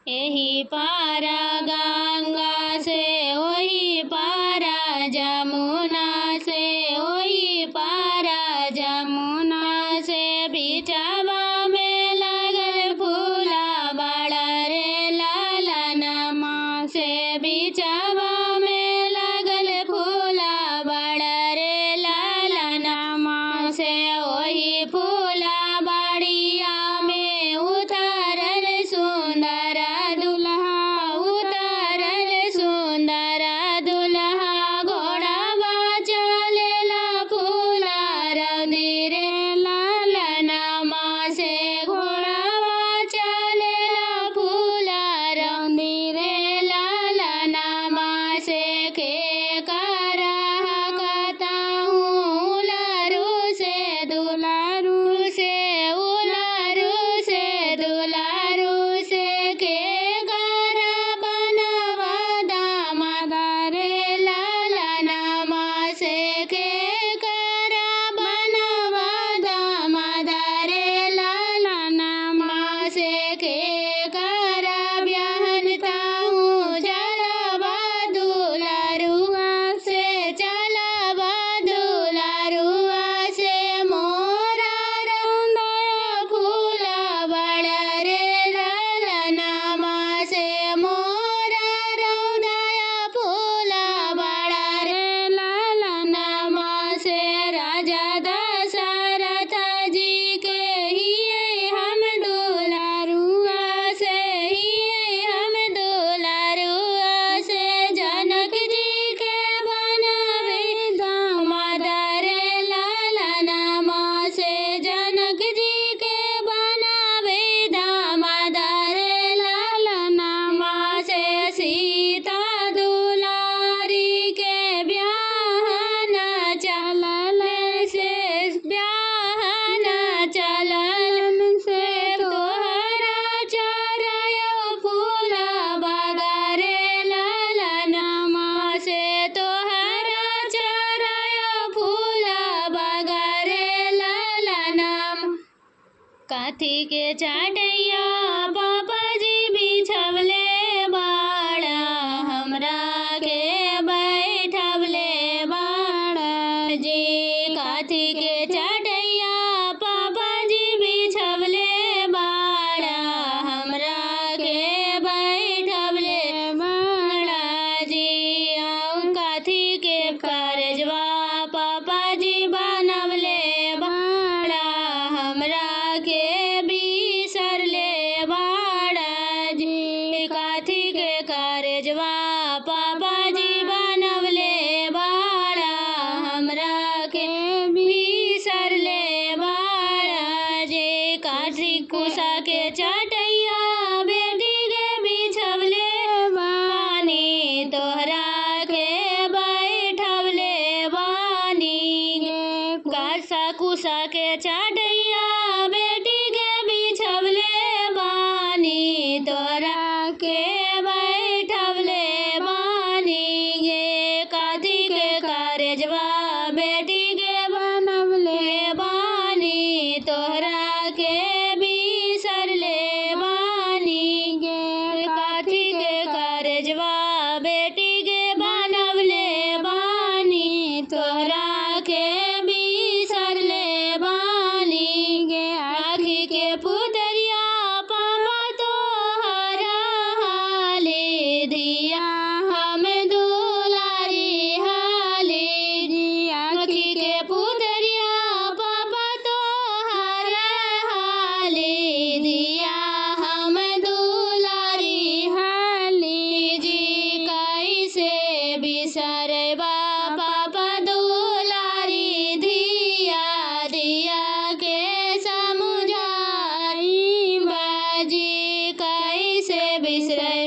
एही पारा गंगा से ओही पारा जमुना से, ओही पारा जमुना से, बिचवा में लगल फूला बड़ा रे ललनमा से, बिचवा में लगल फूला बड़ा रे ललनमा से, ओही फूला बड़िया में उतरल सुंदर दुल्हा, उतरल सुंदर दुल्हा, घोड़ावा चलेला फूला रौदी रे ललनमा से, घोड़ावा चलेला फूला रौदी रे ललनमा से, के करा कहताहूँ उलारू से दुलारू से, उलारू से दुलारू से, के करा बनवा दामाद रे ललनमा से, के करा बनवा दामाद रे ललनमा से, के करा ब्याहनताहूँ चलबा दुलारुआ से, चलबा दुलारुआ से, मोरा रौंदया फूला बड़ा रे ललनमा से, मोरा रौंदया फूला बड़ा रे ललनमा से, राजा दशरथ जी के हिये हम दुलारुआ से, हिये हम दुलारुआ से, जनक जी के बनवे दामाद रे ललनमा से, जनक जी के बनवे दामाद रे ललनमा से, सीता दुलारी के ब्याहन चलल से, ब्याहन चलल से, तोहरा चरायो फूला बागा रे ललनमा से, तोहरा चरायो फूला बागा रे ललनमा। काथी के चाटैया पापा जी बिछवले बाड़ा, हमरा के बैठवले बाड़ा जी, काथी के चाटैया पापा जी बिछवले बाड़ा, हमरा के बैठवले बाड़ा जी, काथी के करजवा पापा जी बनवले बाड़ा, हमरा के बिसरले बाड़ा जी, काथी के करजवा पापा जी बनवले बाड़ा, हमरा के बिसरले बाड़ा जी, काथी कुसा के चाटैया बेटी के बिछवले बानी, तोहरा के बैठवले बानी, कासा कुसा के चाटैया बेटी के बिछवले बानी, तोरा के बैठवले बानी गे, काथी के करजवा बेटी के बनवले बानी, तोहरा के बिसरले बानी गे, काथी के करजवा बेटी के बनवले बानी, तोहरा के बिसरले बानी गे, आँखी के पुतरिया पापा तोहरा हाली दिया हम दुलारी हाली जी, आँखी के पुतरिया पापा तोहरा हाली दिया हम दुलारी हाली जी, कैसे बिसरबा पापा दुलारी धिया, दिया के समुझाई बाजी, कैसे बिसरे